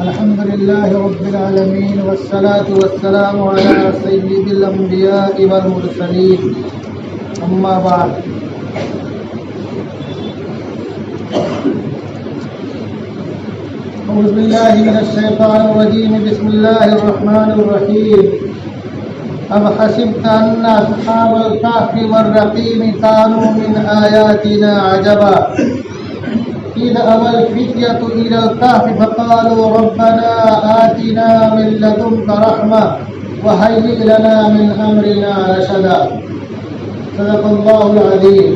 الحمد لله رب العالمين والصلاة والسلام على سيد الأنبياء والمرسلين أما بعد أعوذ بالله من الشيطان الرجيم بسم الله الرحمن الرحيم أم حسبت أن أصحاب الكهف والرقيم كانوا من آياتنا عجبا إذ أوى الفتية إلى الكهف فقالوا ربنا آتنا من لدنك رحمة وهيئ لنا من أمرنا رشدا صدق الله العظيم.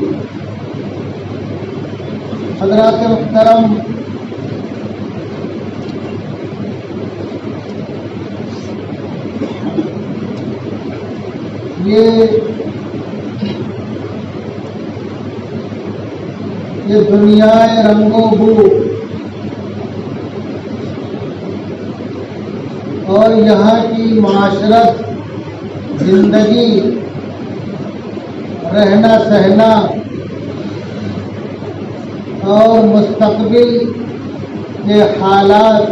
حضرات محترم، یہ دنیا رنگ و بو اور یہاں کی معاشرت، زندگی، رہنا سہنا اور مستقبل کے حالات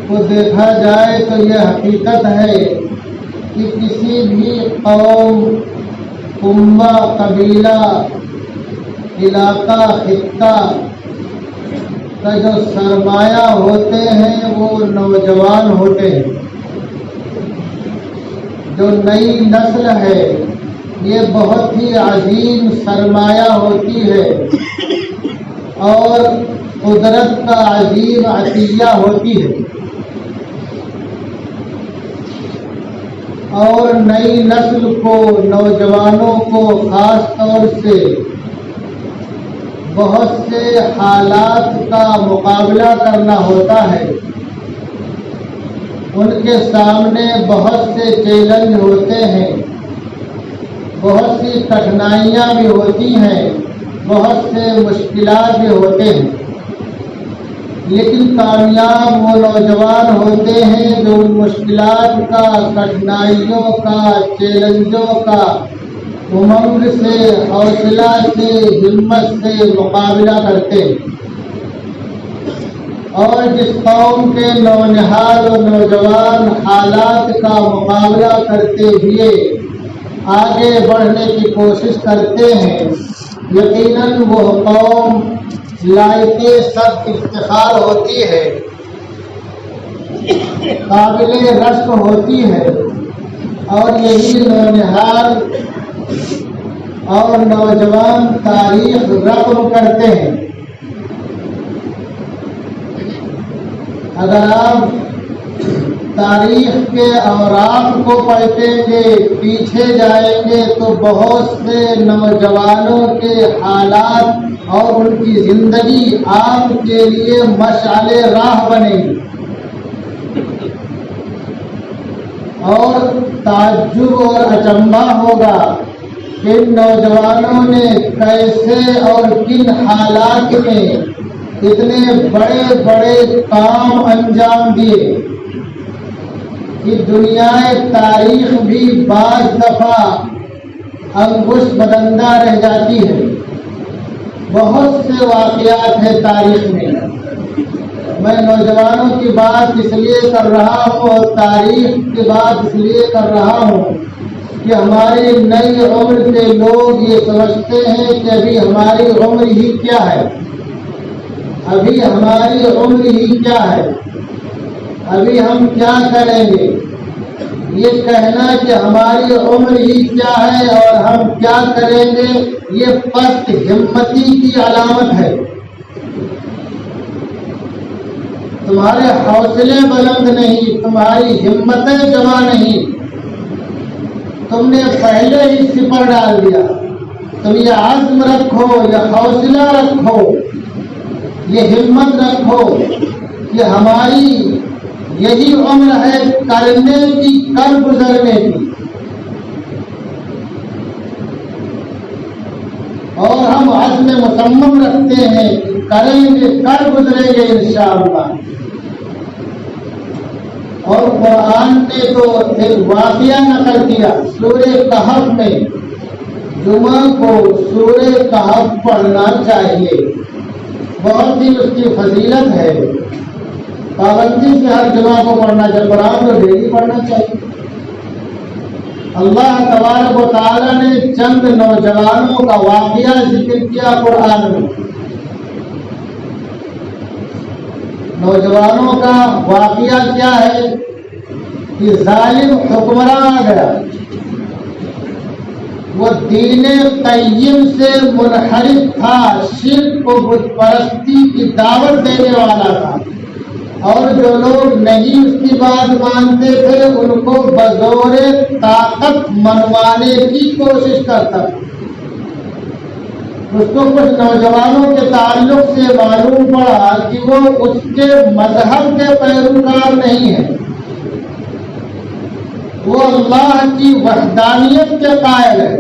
کو دیکھا جائے تو یہ حقیقت ہے کہ کسی بھی قوم، امہ، قبیلہ، علاقہ، خطہ کا جو سرمایہ ہوتے ہیں وہ نوجوان ہوتے ہیں. جو نئی نسل ہے یہ بہت ہی عظیم سرمایہ ہوتی ہے اور قدرت کا عظیم عطیہ ہوتی ہے. اور نئی نسل کو، نوجوانوں کو خاص طور سے بہت سے حالات کا مقابلہ کرنا ہوتا ہے. ان کے سامنے بہت سے چیلنج ہوتے ہیں، بہت سی کٹھنائیاں بھی ہوتی ہیں، بہت سے مشکلات بھی ہوتے ہیں. لیکن کامیاب وہ نوجوان ہوتے ہیں جو ان مشکلات کا، کٹھنائیوں کا، چیلنجوں کا امنگ سے، حوصلہ سے، ہمت سے مقابلہ کرتے ہیں. اور جس قوم کے نونہال و نوجوان حالات کا مقابلہ کرتے ہوئے آگے بڑھنے کی کوشش کرتے ہیں، یقیناً وہ قوم لائق سب افتخار ہوتی ہے، قابل رشک ہوتی ہے. اور یہی نونہال اور نوجوان تاریخ رقم کرتے ہیں. اگر آپ تاریخ کے اوراق کو پڑھتے گے، پیچھے جائیں گے تو بہت سے نوجوانوں کے حالات اور ان کی زندگی آپ کے لیے مشعل راہ بنے گی اور تعجب اور اچنبھا ہوگا کہ ان نوجوانوں نے کیسے اور کن حالات میں اتنے بڑے بڑے کام انجام دیے کہ دنیا تاریخ بھی بعض دفعہ انگشت بدندہ رہ جاتی ہے. بہت سے واقعات ہیں تاریخ میں. میں نوجوانوں کی بات اس لیے کر رہا ہوں اور تاریخ کی بات اس لیے کر رہا ہوں کہ ہماری نئی عمر کے لوگ یہ سمجھتے ہیں کہ ابھی ہماری عمر ہی کیا ہے، ابھی ہماری عمر ہی کیا ہے، ابھی ہم کیا کریں گے. یہ کہنا کہ ہماری عمر ہی کیا ہے اور ہم کیا کریں گے یہ پست ہمتی کی علامت ہے. تمہارے حوصلے بلند نہیں، تمہاری ہمتیں جمع نہیں، تم نے پہلے ہی سپر ڈال دیا. تم یہ عزم رکھو، یہ حوصلہ رکھو، یہ ہمت رکھو کہ ہماری یہی عمر ہے کرنے کی، کر گزرنے کی. اور ہم عزم مصمم رکھتے ہیں کہ کریں گے، کر گزریں گے انشاءاللہ. اور قرآن نے تو ایک واقعہ نقل کیا سورہ کہف میں، جمعہ کو سورہ کہف پڑھنا چاہیے، بہت ہی اس کی فضیلت ہے۔ پابندی سے ہر جمعہ کو پڑھنا چاہیے، قرآن کو ڈیلی پڑھنا چاہیے۔ اللہ تبارک و تعالیٰ نے چند نوجوانوں کا واقعہ ذکر کیا قرآن میں۔ نوجوانوں کا واقعہ کیا ہے کہ ظالم حکمراں آ گیا، وہ دین قیم سے منحرف تھا، شرک و بت پرستی کی دعوت دینے والا تھا، اور جو لوگ نہیں اس کی بات مانتے تھے ان کو بزور طاقت منوانے کی کوشش کرتا تھا۔ اس کو کچھ نوجوانوں کے تعلق سے معلوم پڑا کہ وہ اس کے مذہب کے پیروکار نہیں ہیں، وہ اللہ کی وحدانیت کے قائل ہے۔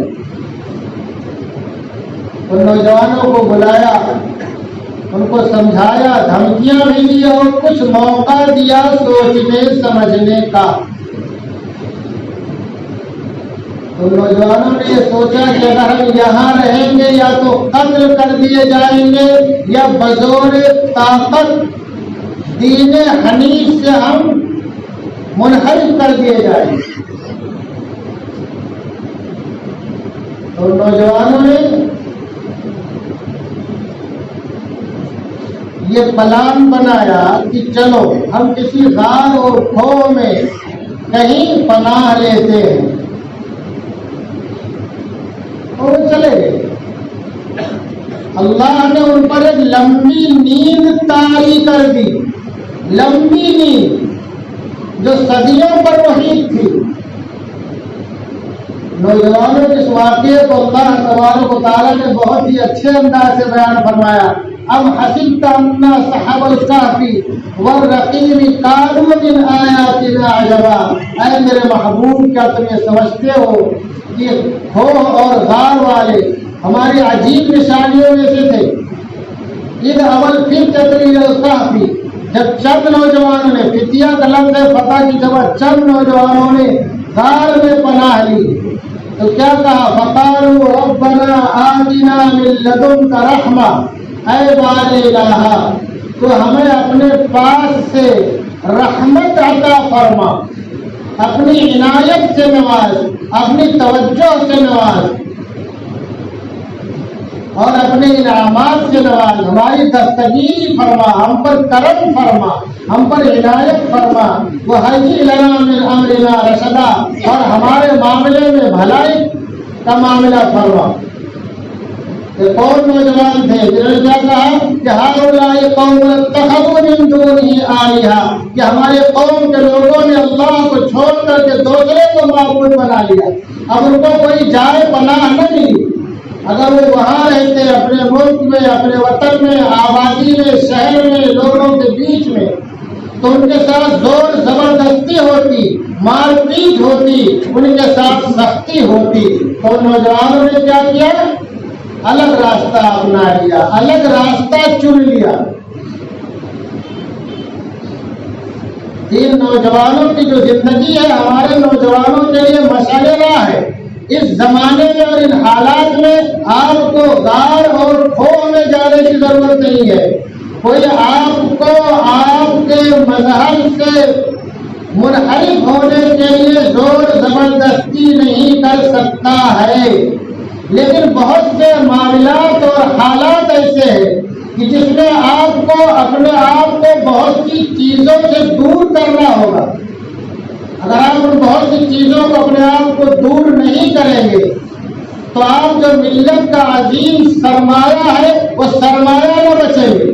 ان نوجوانوں کو بلایا، ان کو سمجھایا، دھمکیاں بھی دی اور کچھ موقع دیا سوچنے سمجھنے کا۔ تو نوجوانوں نے یہ سوچا کہ اگر ہم یہاں رہیں گے یا تو قتل کر دیے جائیں گے یا بزور طاقت دین حنیف سے ہم منحرف کر دیے جائیں گے۔ تو نوجوانوں نے یہ پلان بنایا کہ چلو ہم کسی غار اور کھو میں کہیں پناہ لیتے ہیں، اور وہ چلے گئے۔ اللہ نے ان پر ایک لمبی نیند طاری کر دی، لمبی نیند جو صدیوں پر محیط تھی۔ نوجوانوں کے اس واقعے کو اللہ تبارک و تعالیٰ نے بہت ہی اچھے انداز سے بیان فرمایا۔ ام حسبت ان اصحاب الکہف والرقیم کانوا من آیاتنا عجبا، اے میرے محبوب کیا تم یہ سمجھتے ہو کہ کھو اور غار والے ہماری عجیب نشانیوں میں سے تھے؟ اذ اول فتنۃ الکہف، جب چند نوجوانوں نے، فتیہ کا لفظ ہے فتح کی جگہ، چند نوجوانوں نے غار میں پناہ لی تو کیا کہا؟ فقالوا ربنا آتنا من لدنک رحمہ، اے بار الہ تو ہمیں اپنے پاس سے رحمت عطا فرما، اپنی عنایت سے نواز، اپنی توجہ سے نواز اور اپنے انعامات سے نواز، ہماری دستگیری فرما، ہم پر کرم فرما، ہم پر عنایت فرما، وہیئ لنا من امرنا رشدا، اور ہمارے معاملے میں بھلائی کا معاملہ فرما۔ یہ کون نوجوان تھے جنہوں نے کیا کہا کہ ہؤلاء قوم اتخذوا من دونہ آلہہ، کہ ہمارے قوم کے لوگوں نے اللہ کو چھوڑ کر کے دوسرے کو معبود بنا لیا، اب ان کو کوئی جائے پناہ نہ ملی۔ اگر وہ وہاں رہتے اپنے ملک میں، اپنے وطن میں، آبادی میں، شہر میں، لوگوں کے بیچ میں، تو ان کے ساتھ زور زبردستی ہوتی، مار پیٹ ہوتی، ان کے ساتھ سختی ہوتی۔ تو نوجوانوں نے کیا کیا؟ الگ راستہ اپنا لیا، الگ راستہ چن لیا۔ ان نوجوانوں کی جو زندگی ہے ہمارے نوجوانوں کے لیے مشعل راہ ہے۔ اس زمانے میں اور ان حالات میں آپ کو غار اور کھو میں جانے کی ضرورت نہیں ہے۔ کوئی آپ کو آپ کے مذہب سے منحرف ہونے کے لیے زور زبردستی نہیں کر سکتا ہے، لیکن بہت سے معاملات اور حالات ایسے ہیں کہ جس میں آپ کو اپنے آپ کو بہت سی چیزوں سے دور کرنا ہوگا۔ اگر آپ ان بہت سی چیزوں کو اپنے آپ کو دور نہیں کریں گے تو آپ جو ملت کا عظیم سرمایہ ہے وہ سرمایہ نہ بچیں گے،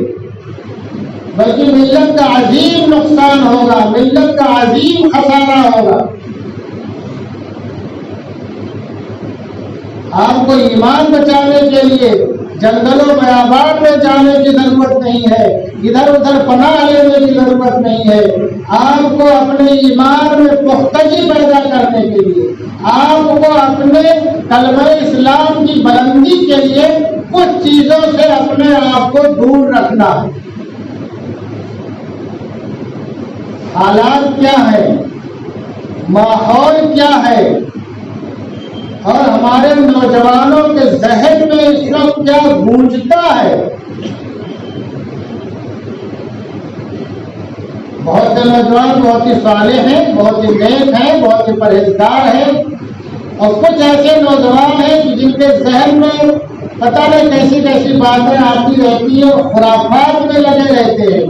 بلکہ ملت کا عظیم نقصان ہوگا، ملت کا عظیم خسارہ ہوگا۔ آپ کو ایمان بچانے کے لیے جنگلوں بیابان میں جانے کی ضرورت نہیں ہے، ادھر ادھر پناہ لینے کی ضرورت نہیں ہے۔ آپ کو اپنے ایمان میں پختگی پیدا کرنے کے لیے، آپ کو اپنے کلمہ اسلام کی بلندی کے لیے کچھ چیزوں سے اپنے آپ کو دور رکھنا ہے۔ حالات کیا ہے، ماحول کیا ہے، اور ہمارے نوجوانوں کے ذہن میں اس وقت کیا گونجتا ہے؟ بہت سے نوجوان بہت ہی صالح ہیں، بہت ہی نیک ہیں، بہت ہی پرہیزگار ہیں، اور کچھ ایسے نوجوان ہیں کہ جن کے ذہن میں پتہ نہیں کیسی کیسی باتیں آتی رہتی ہیں، خرافات میں لگے رہتے ہیں،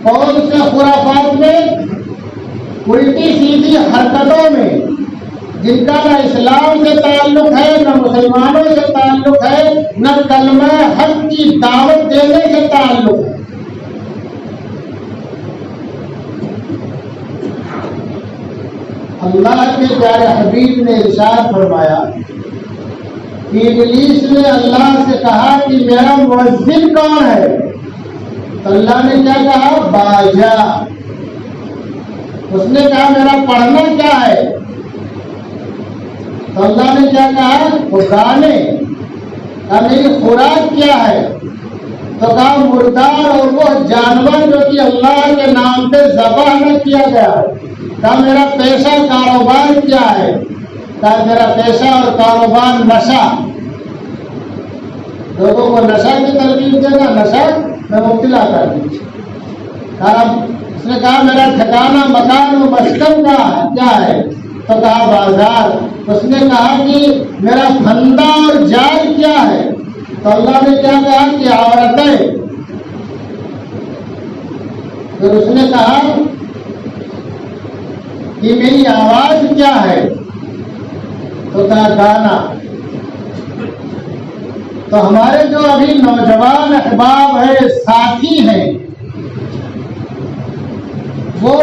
اور اس سے خرافات میں الٹی سیدھی حرکتوں میں، جن کا نہ اسلام سے تعلق ہے، نہ مسلمانوں سے تعلق ہے، نہ کلمہ حق کی دعوت دینے سے تعلق ہے۔ اللہ کے پیارے حبیب نے ارشاد فرمایا کہ ابلیس نے اللہ سے کہا کہ میرا مؤذن کون ہے؟ تو اللہ نے کیا کہا؟ باجا۔ اس نے کہا میرا پڑھنا کیا ہے؟ تو اللہ نے کیا کہا؟ وہ گانے۔ کہا میری خوراک کیا ہے؟ تو کہا مردار اور وہ جانور جو کہ اللہ کے نام پہ ذبح نہ کیا گیا۔ کہا میرا پیشہ کاروبار کیا ہے؟ کہا میرا پیشہ اور کاروبار نشہ، لوگوں کو نشہ کی ترغیب دینا، نشہ میں مبتلا کر دی۔ اس نے کہا میرا ٹھکانا مکان و مسکن کا کیا ہے؟ تو کہا بازار۔ اس نے کہا کہ میرا پھندا اور جال کیا ہے؟ تو اللہ نے کیا کہا کہ عورتیں۔ پھر اس نے کہا کہ میری آواز کیا ہے؟ تو کہا گانا۔ تو ہمارے جو ابھی نوجوان احباب ہیں، ساتھی ہیں، وہ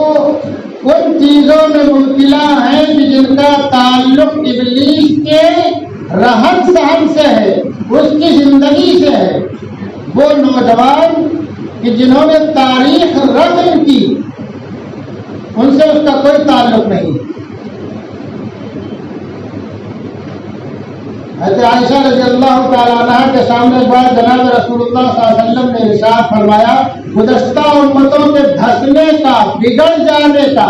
ان چیزوں میں مبتلا ہیں کہ جن کا تعلق ابلیس کے رہن سہن سے ہے، اس کی زندگی سے ہے۔ وہ نوجوان کہ جنہوں نے تاریخ رقم کی، ان سے اس کا کوئی تعلق نہیں۔ حضرت عائشہ رضی اللہ تعالیٰ عنہ کے سامنے بعد جناب رسول اللہ صلی اللہ علیہ وسلم نے ارشاد فرمایا گزشتہ امتوں کے دھسنے کا، بگڑ جانے کا،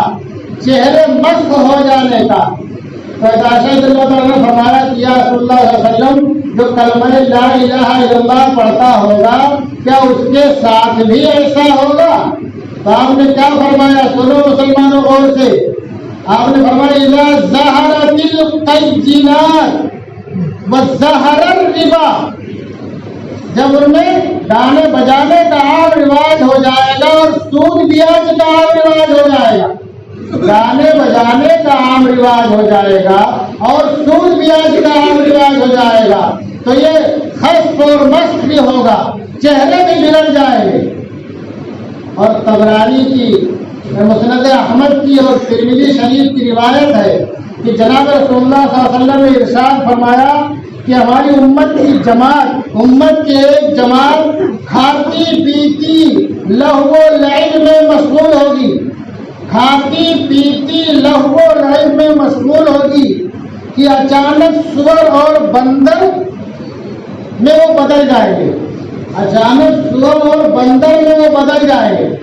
چہرے مسخ ہو جانے کا۔ تو حضرت عائشہ رضی اللہ تعالیٰ نے فرمایا کہ یا رسول اللہ صلی اللہ علیہ وسلم، جو کلمہ لا الہ الا اللہ پڑھتا ہوگا کیا اس کے ساتھ بھی ایسا ہوگا؟ تو آپ نے کیا فرمایا؟ سنو مسلمانوں غور سے، آپ نے فرمایا اذا ظہرت القینات وظہر الربا، جب ان میں گانے بجانے کا عام رواج ہو جائے گا اور سود بیاج کا عام رواج ہو جائے گا، گانے بجانے کا عام رواج ہو جائے گا اور سود بیاج کا عام رواج ہو جائے گا، تو یہ خسف اور مسخ بھی ہوگا، چہرے بھی بگڑ جائیں گے۔ اور طبرانی کی، مسند احمد کی اور ترمذی شریف کی روایت ہے کہ جناب رسول اللہ صلی اللہ علیہ وسلم نے ارشاد فرمایا کہ ہماری امت کی جماعت، امت کی ایک جماعت کھاتی پیتی لہو و لعب میں مشغول ہوگی، کھاتی پیتی لہو و لعب میں مشغول ہوگی کہ اچانک سور اور بندر میں وہ بدل جائیں گے، اچانک سور اور بندر میں وہ بدل جائیں گے،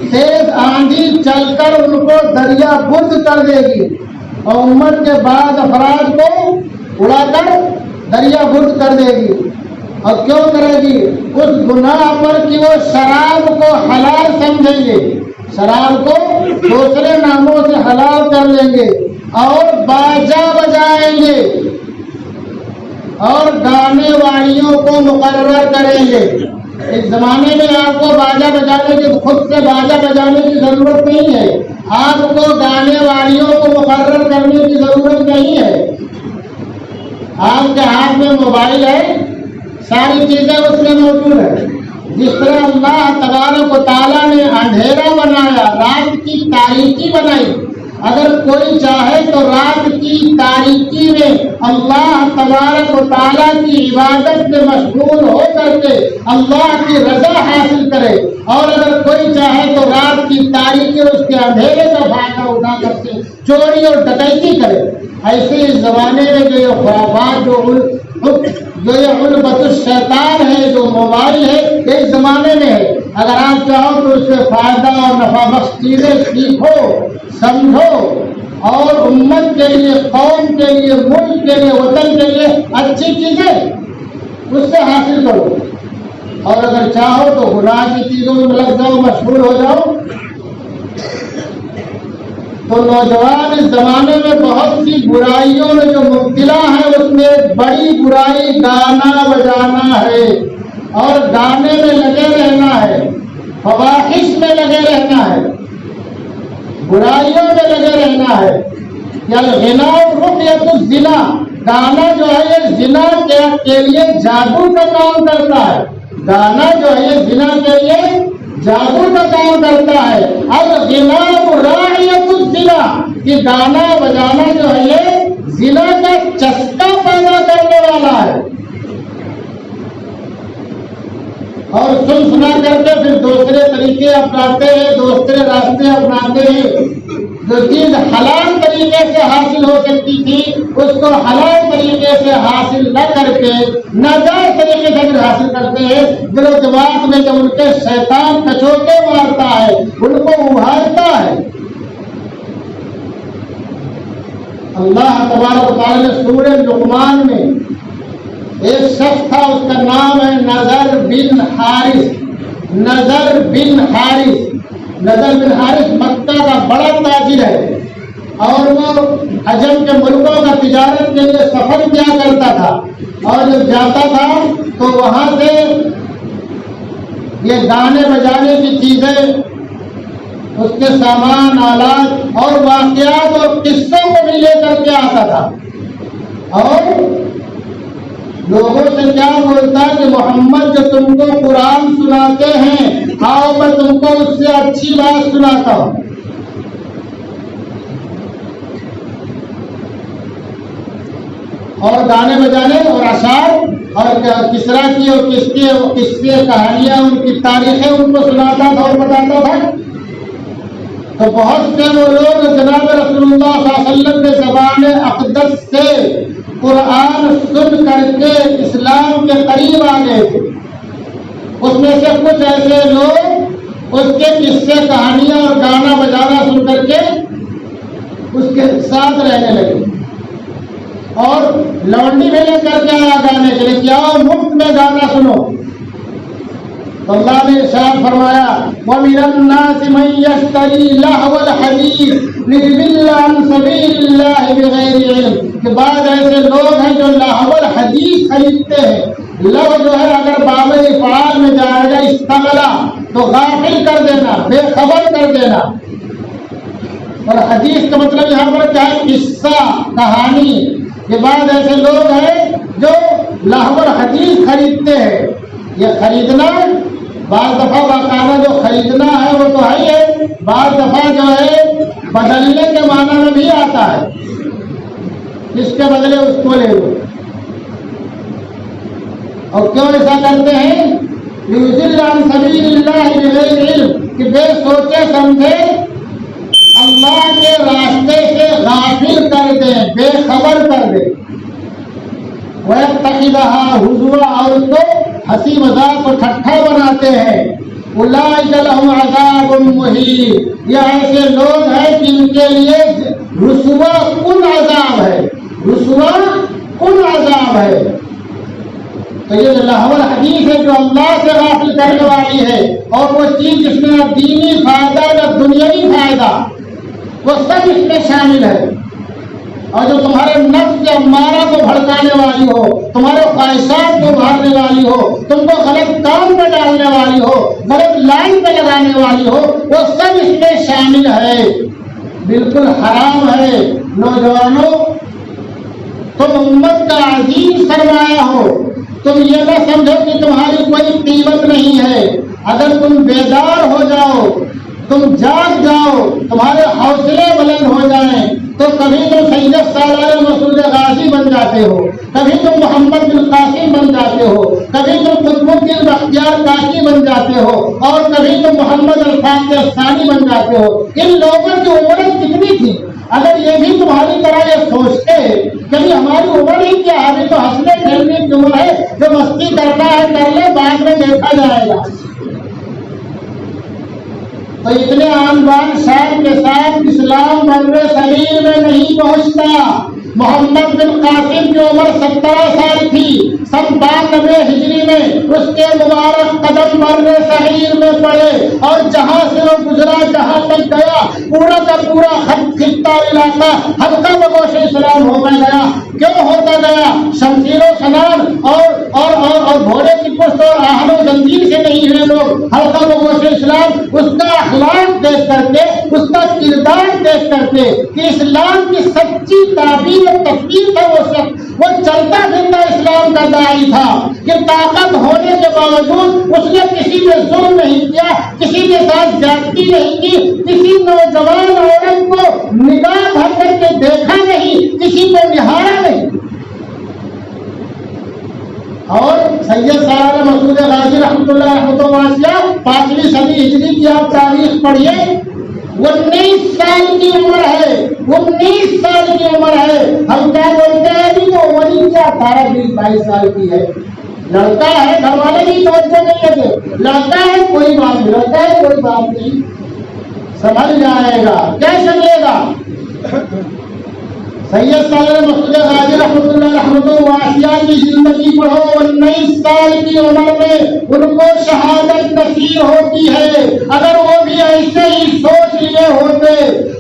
تیز آندھی چل کر ان کو دریا برد کر دے گی اور امت کے بعد افراد کو اڑا کر دریا برد کر دے گی۔ اور کیوں کرے گی؟ اس گناہ پر کہ وہ شراب کو حلال سمجھیں گے، شراب کو دوسرے ناموں سے حلال کر لیں گے اور باجا بجائیں گے اور گانے والیوں کو مقرر کریں گے۔ اس زمانے میں آپ کو باجا بجانے کی، خود سے باجا بجانے کی ضرورت نہیں ہے، آپ کو گانے والیوں کو مقرر کرنے کی ضرورت نہیں ہے۔ آپ کے ہاتھ میں موبائل ہے، ساری چیزیں اس میں موجود ہیں۔ جس طرح اللہ تبارک و تعالیٰ نے اندھیرا بنایا، رات کی تاریکی بنائی، اگر کوئی چاہے تو رات کی تاریکی میں اللہ تبارک و تعالیٰ کی عبادت میں مشغول ہو کر کے اللہ کی رضا حاصل کرے، اور اگر کوئی چاہے تو رات کی تاریکی اور اس کے اندھیرے کا فائدہ اٹھا کر کے چوری اور ڈکیتی کرے۔ ایسے اس زمانے میں جو یہ خرافات، جو یہ علبۃ الشیطان ہے، جو موبائل ہے، ایک زمانے میں ہے۔ اگر آپ چاہو تو اس سے فائدہ اور نفع بخش چیزیں سیکھو، سمجھو، اور امت کے لیے، قوم کے لیے، ملک کے لیے، وطن کے لیے اچھی چیزیں اس سے حاصل کرو، اور اگر چاہو تو گناہ کی چیزوں میں لگ جاؤ، مشہور ہو جاؤ۔ تو نوجوان اس زمانے میں بہت سی برائیوں میں جو مبتلا ہے، اس میں ایک بڑی برائی گانا بجانا ہے، اور گانے میں لگے رہنا ہے، فواحش میں لگے رہنا ہے، برائیوں میں لگے رہنا ہے۔ الغنا رقیۃ الزنا، گانا جو ہے یہ زنا کے لیے جادو کا کام کرتا ہے، گانا جو ہے یہ زنا کے لیے جادو کا کام کرتا ہے۔ الغنا راعیۃ الزنا، کہ گانا بجانا جو ہے یہ زنا کا چسکا پیدا کرنے والا ہے، اور سنا کر کے پھر دوسرے طریقے اپناتے ہیں، دوسرے راستے اپناتے ہیں۔ جو چیز حلال طریقے سے حاصل ہو سکتی تھی اس کو حلال طریقے سے حاصل نہ کر کے ناجائز طریقے سے اگر حاصل کرتے ہیں، دل و دماغ میں جب ان کے شیطان کچوٹے مارتا ہے، ان کو ابھارتا ہے۔ اللہ تبارک و تعالیٰ نے سورہ لقمان میں ایک شخص تھا، اس کا نام ہے نضر بن حارث۔ نضر بن حارث، نضر بن حارث مکہ کا بڑا تاجر ہے، اور وہ عجم کے ملکوں کا تجارت کے لیے سفر کیا کرتا تھا، اور جب جاتا تھا تو وہاں سے یہ گانے بجانے کی چیزیں، اس کے سامان، آلات اور واقعات اور قصوں کو بھی لے کر کے آتا تھا، اور لوگوں سے کیا بولتا کہ محمد جو تم کو قرآن سناتے ہیں، آؤ میں تم کو اس سے اچھی بات سناتا ہوں۔ اور گانے بجانے اور اشعار اور کسرا کی اور قصے کہانیاں، ان کی تاریخیں ان کو سناتا تھا اور بتاتا تھا۔ تو بہت سے وہ لوگ جناب رسول اللہ صلی اللہ علیہ وسلم کے زبان اقدس سے قرآن سن کر کے اسلام کے قریب آ گئے تھے۔ اس میں سے کچھ ایسے لوگ اس کے قصے کہانیاں اور گانا بجانا سن کر کے اس کے ساتھ رہنے لگے، اور لونڈی بھی لے کر کے آیا گانے کے لیے، کیا مفت میں گانا سنو۔ تو اللہ نے ارشاد فرمایا وَمِنَ النَّاسِ مَن يَشْتَرِي لَهْوَ الْحَدِيثِ لِيُضِلَّ عَن سَبِيلِ اللَّهِ بِغَيْرِ عِلْمٍ، کہ بعض ایسے لوگ ہیں جو لہو الحدیث خریدتے ہیں۔ لو جو ہے اگر باب افعال میں جائے گا استغلا، تو غافل کر دینا، بے خبر کر دینا، اور حدیث کا مطلب یہاں پر کیا ہے؟ قصہ، کہانی۔ یہ بعض ایسے لوگ ہیں جو لہو الحدیث خریدتے ہیں۔ یہ خریدنا بعض دفعہ باقاعدہ جو خریدنا ہے وہ تو ہے ہی ہے، بعض دفعہ جو ہے بدلنے کے معنی میں بھی آتا ہے، جس کے بدلے اس کو لے لو۔ اور کیوں ایسا کرتے ہیں؟ لِيُضِلَّ عَن سَبِيلِ اللَّهِ بِغَيْرِ عِلْمٍ، کہ بے سوچے سمجھے اللہ کے راستے سے غافل کر دیں، بے خبر کر دیں۔ وَيَتَّخِذَهَا هُزُوًا، اور اس کو ہنسی مذاق اور ٹھٹھا بناتے ہیں۔ أُولَٰئِكَ لَهُمْ عَذَابٌ مُّهِينٌ، یہ ایسے لوگ ہیں جن کے لیے رسوا کن عذاب ہے، رسوا کن عذاب ہے۔ تو یہ لہو الحدیث ہے جو اللہ سے غافل کرنے والی ہے، اور وہ چیز جس میں نہ دینی فائدہ نہ دنیاوی فائدہ، وہ سب اس میں شامل ہے۔ اور جو تمہارے نفس کے امارہ کو بھڑکانے والی ہو، تمہارے خواہشات کو ابھارنے والی ہو، تم کو غلط کام پہ ڈالنے والی ہو، غلط لائن پہ لگانے والی ہو، وہ سب اس میں شامل ہے، بالکل حرام ہے۔ نوجوانوں، تم امت کا عظیم سرمایہ ہو، تم یہ نہ سمجھو کہ تمہاری کوئی قیمت نہیں ہے۔ اگر تم بیدار ہو جاؤ، تم جاگ جاؤ، تمہارے حوصلے بلند ہو جائیں، تو کبھی تم سید سالار مسعود غازی بن جاتے ہو، کبھی تم محمد بن قاسم بن جاتے ہو، کبھی تم قطب الدین بختیار کاشی بن جاتے ہو، اور کبھی تم محمد الفاتح ثانی بن جاتے ہو۔ ان لوگوں کی عمریں کتنی تھی؟ اگر یہ بھی تمہاری طرح یہ سوچتے کبھی ہماری عمر ہی کیا ہے، تو ہنسنے کھیلنے کی عمر ہے، جو مستی کرنا ہے کر لے، بعد میں دیکھا جائے گا۔ تو اتنے آن بان شان کے ساتھ اسلام بر صغیر میں نہیں پہنچتا۔ محمد بن قاسم کی عمر 17 سال تھی، سن 92 ہجری میں اس کے مبارک قدم بر صغیر میں پڑے، اور جہاں سے وہ گزرا جہاں تک گیا پورا کا پورا خطہ علاقہ حلقہ بگوش اسلام ہوتا گیا۔ کیوں ہوتا گیا؟ شمشیر و سنان اور گھوڑے کی پشت اور آہن و زنجیر سے نہیں ہوئے لوگ حلقہ بگوش اسلام، اس کا اخلاق دیکھ کر کے، اس کا کردار دیکھ کر کے کہ اسلام کی سچی تعبیر اور تصویر تھا وہ شخص، وہ چلتا پھرتا اسلام کا داعی تھا کہ طاقت ہونے کے باوجود اس نے کسی پہ ظلم نہیں کیا، کسی کے ساتھ زیادتی نہیں کی، کسی نوجوان عورت کو نگاہ بھر کر کے دیکھا نہیں، کسی کو نہارا نہیں۔ اور سید سالار مسعود غازی رحمۃ اللہ رحمۃ واسعہ 5ویں صدی ہجری کی آپ تاریخ پڑھیے، 19 سال کی عمر ہے، 19 سال کی عمر ہے۔ ہم کیا بولتے ہیں ابھی تو وہی کیا 18-22 سال کی ہے، لڑکا ہے، گھر والے بھی توجہ نہیں دیتے، لڑکا ہے کوئی بات نہیں، لڑکا ہے کوئی بات نہیں، سمجھ جائے گا، کیا سمجھے گا۔ سید سالار مسعود غازی رحمۃ اللہ رحمۃ واسعہ کی زندگی پڑھو، 19 سال کی عمر میں ان کو شہادت نصیب ہوتی ہے۔ اگر وہ بھی ایسے ہی سوچ لیے ہوتے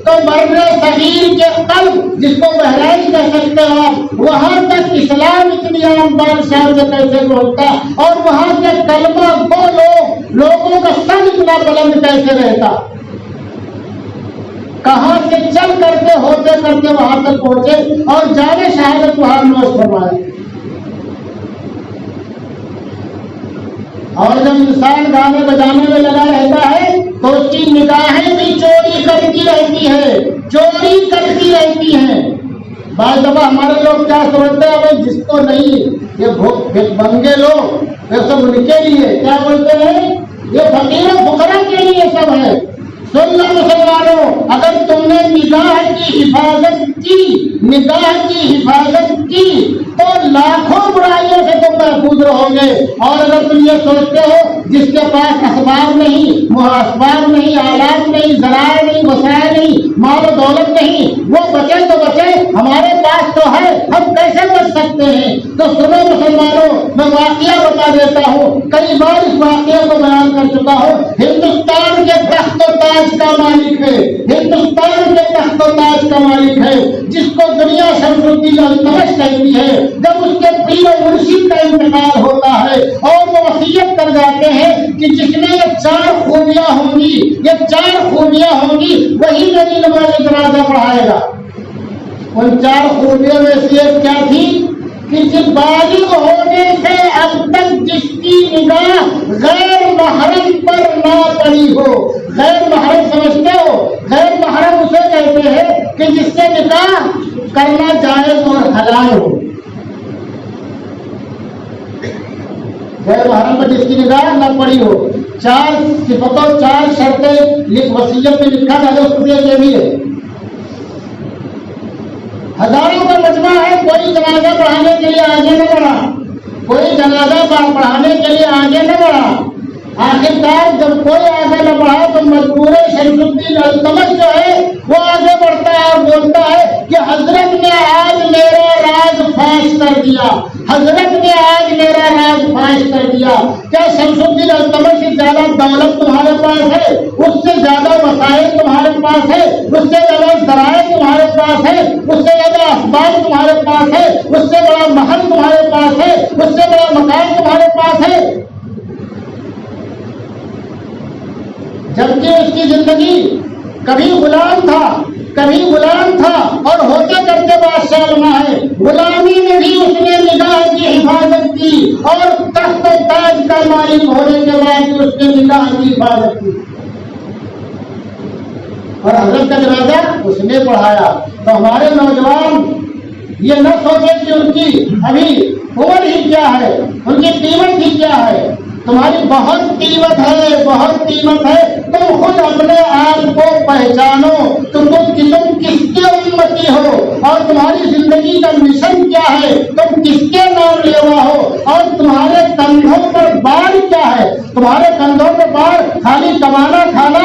تو بر صغیر کے قلب، جس کو بحرائن کہہ سکتے ہیں آپ، وہاں تک اسلام اتنی عام بادشاہ سے کیسے پہنچتا، اور وہاں کے کلمہ کو لوگوں کا سر اتنا بلند کیسے رہتا، کہاں سے چل کر کے ہوتے کرتے وہاں تک پہنچے اور جانے شہادت وہاں نوش فرمائے۔ اور جب انسان گانے بجانے میں لگا رہتا ہے تو اس کی نگاہیں بھی چوری کرتی رہتی ہے، چوری کرتی رہتی ہیں۔ بعض دفعہ ہمارے لوگ کیا سمجھتے ہیں، بھائی جس کو نہیں، یہ بنگے لوگ یہ سب ان کے لیے کیا بولتے ہیں، یہ فقیر و فقراء کے لیے سب ہے۔ سن لو مسلمانوں، اگر تم نے نگاہ کی حفاظت کی، نگاہ کی حفاظت کی تو لاکھوں برائیوں سے تم محفوظ رہو گے۔ اور اگر تم یہ سوچتے ہو جس کے پاس اسباب نہیں، اسباب نہیں، آلات نہیں، ذرائع نہیں، وسائل نہیں، مال و دولت نہیں، وہ بچے تو بچے، ہمارے پاس تو ہے، ہم کیسے بچ سکتے ہیں؟ تو سنو مسلمانوں، میں واقعہ بتا دیتا ہوں، کئی بار اس واقعے کو بیان کر چکا ہوں۔ ہندوستان کے تخت و تاج کا مالک ہے، ہندوستان کے تخت و تاج کا مالک ہے، جس کو دنیا شمس الدین التمش کہتی ہے۔ جب اس کے پیر و مرشد کا انتقال ہوتا ہے اور وہ وصیت کر جاتے ہیں کہ جس میں یہ 4 خوبیاں ہوں گی، یہ 4 خوبیاں ہوں گی، وہی میری نماز جنازہ پڑھائے گا۔ ان 4 خوبیوں میں سے ایک کیا تھی کہ جس بالغ ہونے سے اب تک جس کی نگاہ غیر محرم پر نہ پڑی ہو۔ غیر محرم سمجھتے ہو؟ غیر محرم اسے کہتے ہیں کہ جس سے نکاح کرنا جائز اور حلال ہو۔ غیر محرم پر جس کی نگاہ نہ پڑی ہو۔ 4 صفتوں، 4 شرطیں وصیت میں لکھا تھا، اس میں یہ بھی ہے۔ ہزاروں کا مجمع ہے، کوئی جنازہ پڑھانے کے لیے آگے نہ بڑھا، کوئی جنازہ پڑھانے کے لیے آگے نہ بڑھا۔ آخرکار جب کوئی آگے نہ بڑھا تو مجبور شمس الدین التمش جو ہے وہ آگے بڑھتا ہے اور بولتا ہے کہ حضرت نے آج میرا راز فاش کر دیا، حضرت نے آج میرا راز فاش کر دیا۔ کیا شمس الدین التمش سے زیادہ دولت تمہارے پاس ہے؟ اس سے زیادہ وسائل تمہارے پاس ہے؟ اس سے زیادہ ذرائع تمہارے پاس ہے؟ اس سے زیادہ اسباب تمہارے پاس ہے؟ اس سے بڑا محل تمہارے پاس ہے؟ اس سے بڑا مکان تمہارے پاس ہے؟ جبکہ اس کی زندگی کبھی غلام تھا، کبھی غلام تھا اور ہوتے کرتے بادشاہ بنا ہے۔ غلامی میں بھی اس نے نگاہ کی حفاظت کی اور تخت و تاج کا مالک ہونے کے بعد بھی اس نے نگاہ کی حفاظت کی، اور حضرت کا جنازہ اس نے پڑھایا۔ تو ہمارے نوجوان یہ نہ سوچیں کہ ان کی ابھی عمر ہی کیا ہے، ان کی قیمت ہی کیا ہے۔ تمہاری بہت قیمت ہے، بہت قیمت ہے۔ تم خود اپنے آپ کو پہچانو، تم کس کے امتی ہو اور تمہاری زندگی کا مشن کیا ہے، تم کس کے نام لیوا ہو اور تمہارے کندھوں پر بار کیا ہے۔ تمہارے کندھوں پر بار خالی کمانا کھانا